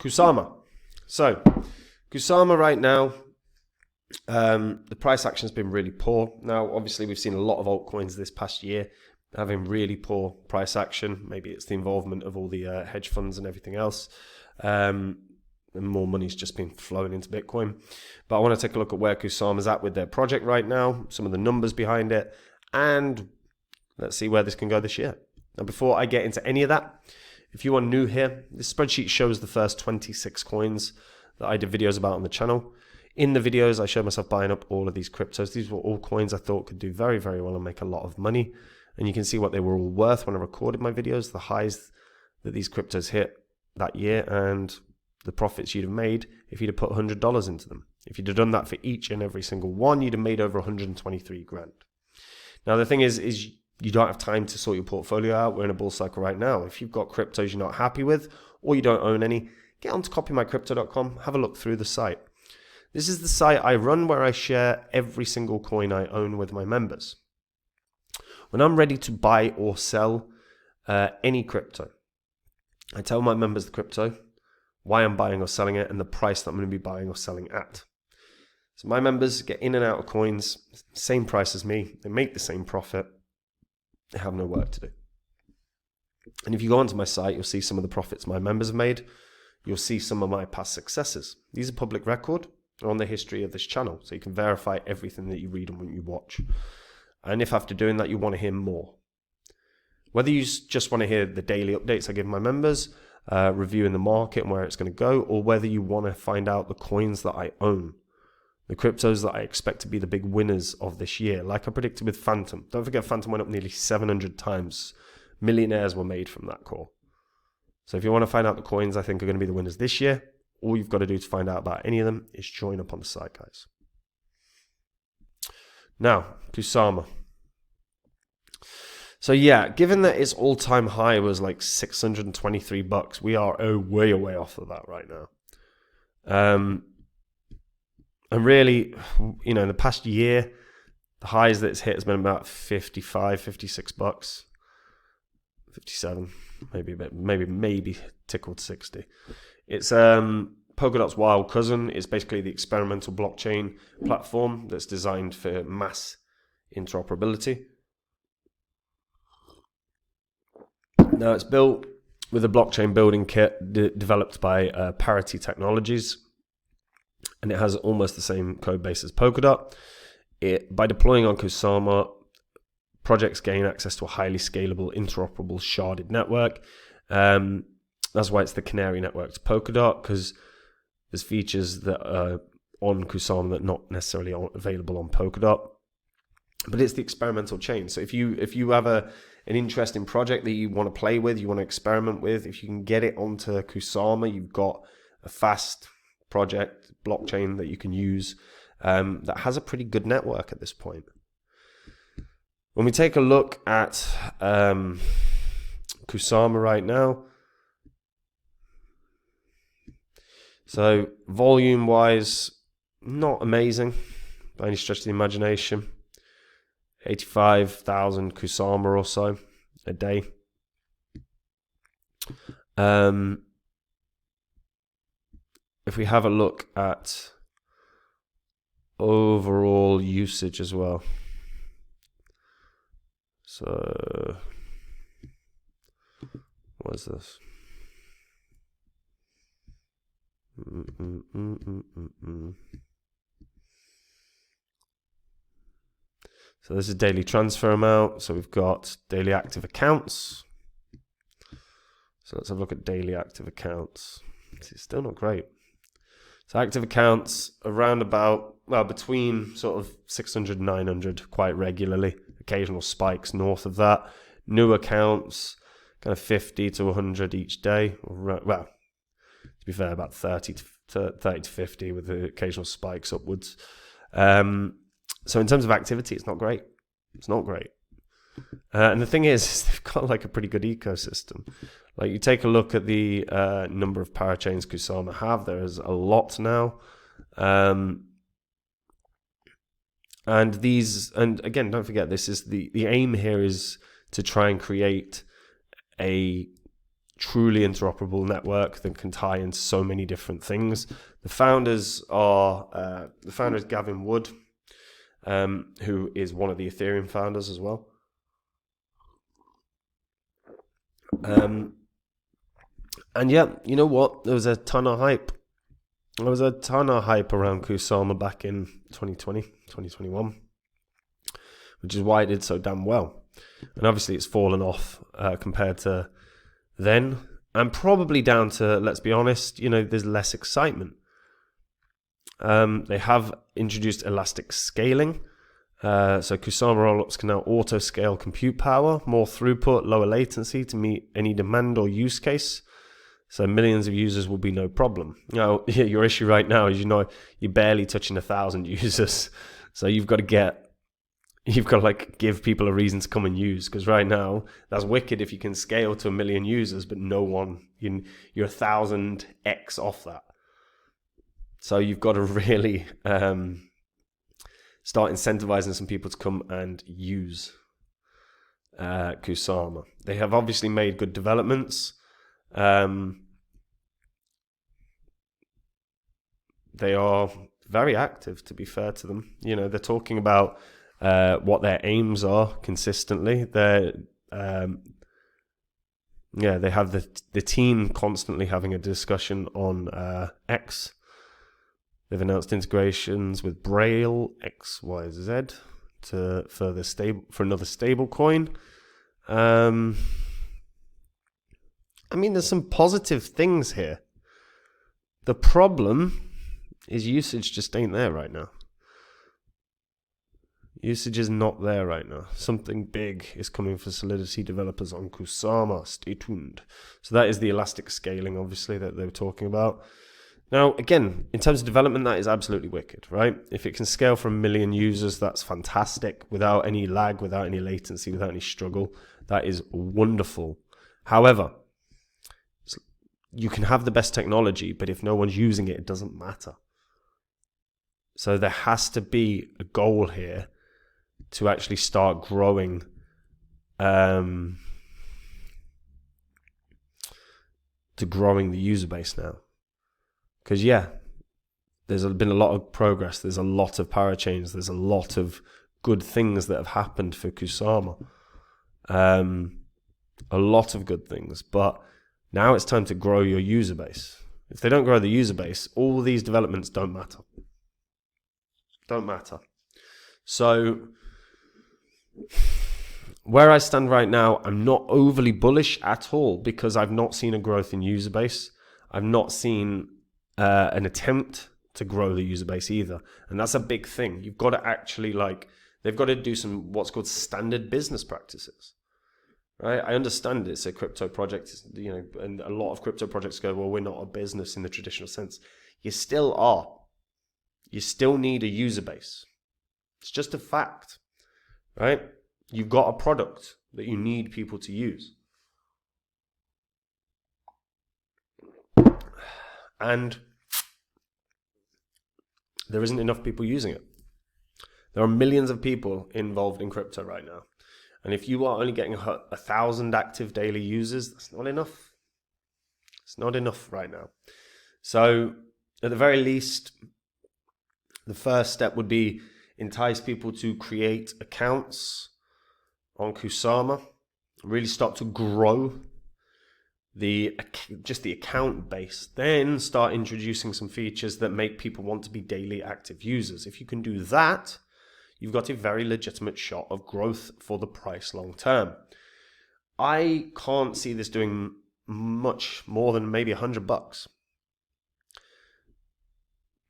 Kusama. So, Kusama right now, the price action has been really poor. Now, obviously, we've seen a lot of altcoins this past year having really poor price action. Maybe it's the involvement of all the hedge funds and everything else. And more money's just been flowing into Bitcoin. But I want to take a look at where Kusama's at with their project right now, some of the numbers behind it, and let's see where this can go this year. Now, before I get into any of that, if you are new here, this spreadsheet shows the first 26 coins that I did videos about on the channel. In the videos, I showed myself buying up all of these cryptos. These were all coins I thought could do very, very well and make a lot of money. And you can see what they were all worth when I recorded my videos, the highs that these cryptos hit that year, and the profits you'd have made if you'd have put $100 into them. If you'd have done that for each and every single one, you'd have made over 123 grand. Now, the thing is you don't have time to sort your portfolio out. We're in a bull cycle right now. If you've got cryptos you're not happy with, or you don't own any, get onto copymycrypto.com, have a look through the site. This is the site I run where I share every single coin I own with my members. When I'm ready to buy or sell any crypto, I tell my members the crypto, why I'm buying or selling it, and the price that I'm going to be buying or selling at. So my members get in and out of coins, same price as me. They make the same profit. They have no work to do. And if you go onto my site, you'll see some of the profits my members have made. You'll see some of my past successes. These are public record. They're on the history of this channel, so you can verify everything that you read and what you watch. And if after doing that you want to hear more, whether you just want to hear the daily updates I give my members, reviewing the market and where it's going to go, or whether you want to find out the coins that I own, the cryptos that I expect to be the big winners of this year, like I predicted with Phantom. Don't forget, Phantom went up nearly 700 times. Millionaires were made from that call. So if you want to find out the coins I think are going to be the winners this year, all you've got to do to find out about any of them is join up on the site, guys. Now, Kusama. So yeah, given that its all-time high was like $623, we are way off of that right now. And really, in the past year, the highs that it's hit has been about $55, $56, 57, maybe a bit, maybe tickled 60. It's Polkadot's wild cousin. It's basically the experimental blockchain platform that's designed for mass interoperability. Now, it's built with a blockchain building kit developed by Parity Technologies, and it has almost the same code base as Polkadot. By deploying on Kusama, projects gain access to a highly scalable, interoperable, sharded network. That's why it's the canary network to Polkadot, because there's features that are on Kusama that are not necessarily available on Polkadot. But it's the experimental chain. So if you have an interesting project that you want to play with, you want to experiment with, if you can get it onto Kusama, you've got a fast project blockchain that you can use that has a pretty good network at this point. When we take a look at Kusama right now, so volume wise, not amazing by any stretch of the imagination. 85,000 Kusama or so a day. If we have a look at overall usage as well. So, what is this? So this is daily transfer amount. So we've got daily active accounts. So let's have a look at daily active accounts. It's still not great. So active accounts around about, between sort of 600 and 900 quite regularly. Occasional spikes north of that. New accounts, kind of 50 to 100 each day. Well, to be fair, about 30 to 50 with the occasional spikes upwards. So in terms of activity, it's not great. It's not great. And the thing is they've got like a pretty good ecosystem. Like you take a look at the number of parachains Kusama have. There is a lot now. And again, don't forget, this is the aim here is to try and create a truly interoperable network that can tie into so many different things. The founders is Gavin Wood, who is one of the Ethereum founders as well. And yeah, you know what? There was a ton of hype. There was a ton of hype around Kusama back in 2020, 2021, which is why it did so damn well. And obviously it's fallen off compared to then. And probably down to, let's be honest, there's less excitement. They have introduced elastic scaling. So Kusama rollups can now auto-scale compute power, more throughput, lower latency to meet any demand or use case. So millions of users will be no problem. Now, your issue right now is, you're barely touching 1,000 users. So you've got to give people a reason to come and use. Because right now, that's wicked if you can scale to 1 million users, but no one, you're 1,000x off that. So you've got to really start incentivizing some people to come and use Kusama. They have obviously made good developments. They are very active, to be fair to them. They're talking about what their aims are consistently. They have the team constantly having a discussion on X. They've announced integrations with Braille, XYZ for another stable coin. There's some positive things here. The problem is usage just ain't there right now. Usage is not there right now. Something big is coming for Solidity developers on Kusama. Stay tuned. So that is the elastic scaling, obviously, that they were talking about. Now, again, in terms of development, that is absolutely wicked, right? If it can scale from 1 million users, that's fantastic. Without any lag, without any latency, without any struggle. That is wonderful. However, you can have the best technology, but if no one's using it, it doesn't matter. So there has to be a goal here to actually start growing the user base now. Because there's been a lot of progress, there's a lot of parachains, there's a lot of good things that have happened for Kusama. A lot of good things, but now it's time to grow your user base. If they don't grow the user base, all these developments don't matter. So where I stand right now, I'm not overly bullish at all because I've not seen a growth in user base. I've not seen an attempt to grow the user base either. And that's a big thing. You've got to actually they've got to do some what's called standard business practices. Right? I understand it's a crypto project, and a lot of crypto projects go, well, we're not a business in the traditional sense. You still are. You still need a user base. It's just a fact, right? You've got a product that you need people to use. And there isn't enough people using it. There are millions of people involved in crypto right now. And if you are only getting 1,000 active daily users, that's not enough. It's not enough right now. So at the very least, the first step would be entice people to create accounts on Kusama, really start to grow the account base, then start introducing some features that make people want to be daily active users. If you can do that, you've got a very legitimate shot of growth for the price long term. I can't see this doing much more than maybe $100.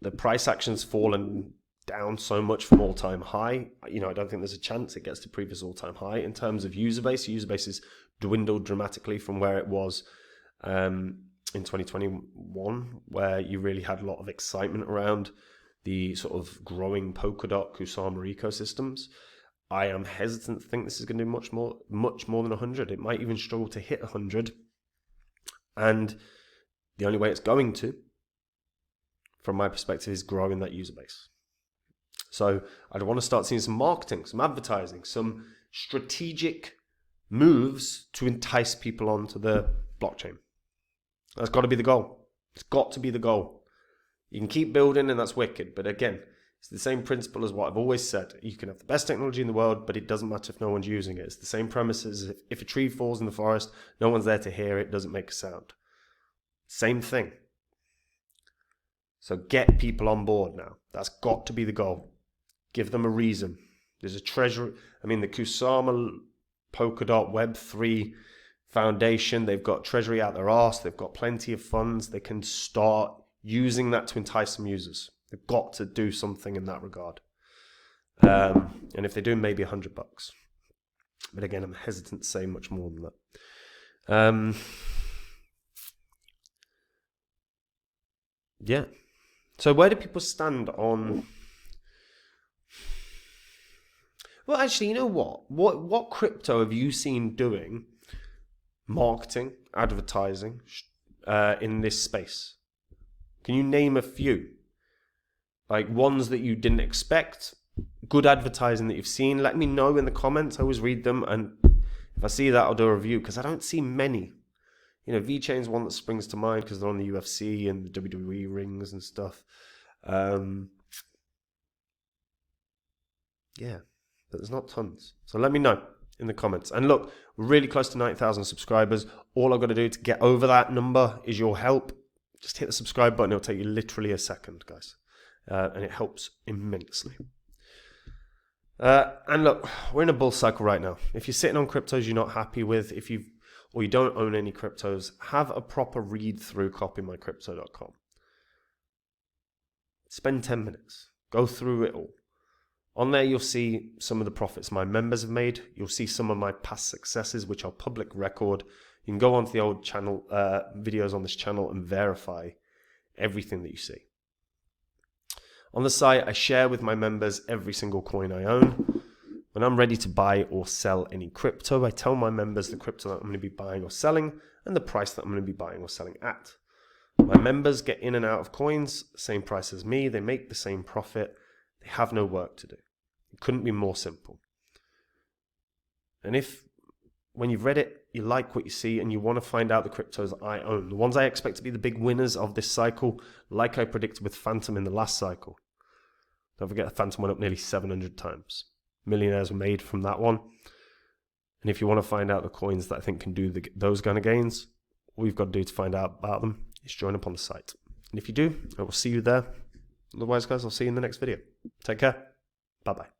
The price action's fallen down so much from all-time high. I don't think there's a chance it gets to previous all-time high. In terms of user base has dwindled dramatically from where it was in 2021, where you really had a lot of excitement around the sort of growing Polkadot Kusama ecosystems. I am hesitant to think this is going to do much more than 100. It might even struggle to hit 100. And the only way it's going to, from my perspective, is growing that user base. So I'd want to start seeing some marketing, some advertising, some strategic moves to entice people onto the blockchain. That's got to be the goal. It's got to be the goal. You can keep building and that's wicked. But again, it's the same principle as what I've always said. You can have the best technology in the world, but it doesn't matter if no one's using it. It's the same premise as if a tree falls in the forest, no one's there to hear it, doesn't make a sound. Same thing. So get people on board now. That's got to be the goal. Give them a reason. There's a treasury. I mean, the Kusama Polkadot Web3 Foundation, they've got treasury out their arse. They've got plenty of funds. They can start using that to entice some users. They've got to do something in that regard. And if they do, maybe $100. But again, I'm hesitant to say much more than that. Yeah. So where do people stand on... Well, actually, you know what? What crypto have you seen doing marketing, advertising in this space? Can you name a few? Like ones that you didn't expect, good advertising that you've seen? Let me know in the comments. I always read them, and if I see that, I'll do a review, because I don't see many. You know, VeChain's one that springs to mind because they're on the UFC and the WWE rings and stuff. Yeah, but there's not tons. So let me know in the comments. And look, we're really close to 9,000 subscribers. All I've got to do to get over that number is your help. Just hit the subscribe button. It'll take you literally a second, guys. And it helps immensely. And look, we're in a bull cycle right now. If you're sitting on cryptos you're not happy with, or you don't own any cryptos, have a proper read through copymycrypto.com. Spend 10 minutes. Go through it all. On there, you'll see some of the profits my members have made. You'll see some of my past successes, which are public record. You can go onto the old channel videos on this channel and verify everything that you see. On the site, I share with my members every single coin I own. When I'm ready to buy or sell any crypto, I tell my members the crypto that I'm going to be buying or selling and the price that I'm going to be buying or selling at. My members get in and out of coins, same price as me. They make the same profit. They have no work to do. It couldn't be more simple. And if, when you've read it, you like what you see and you want to find out the cryptos that I own, the ones I expect to be the big winners of this cycle, like I predicted with Phantom in the last cycle. Don't forget, Phantom went up nearly 700 times. Millionaires were made from that one. And if you want to find out the coins that I think can do those kind of gains, all you've got to do to find out about them is join up on the site. And if you do, I will see you there. Otherwise, guys, I'll see you in the next video. Take care. Bye-bye.